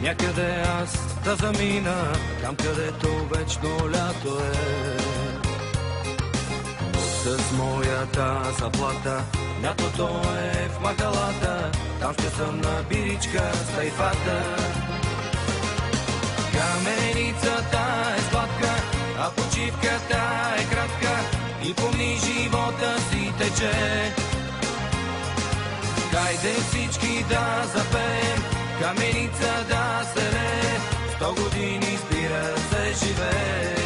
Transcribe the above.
някъде аз да замина, там където вечно лято е. С моята заплата лятото е в махалата, там ще съм на биричка с тайфата. Каменицата е сладка, а почивката е кратка и помни живота си тече. Хайде всички да запеем, каменица да се лее, 100 години спира се живее.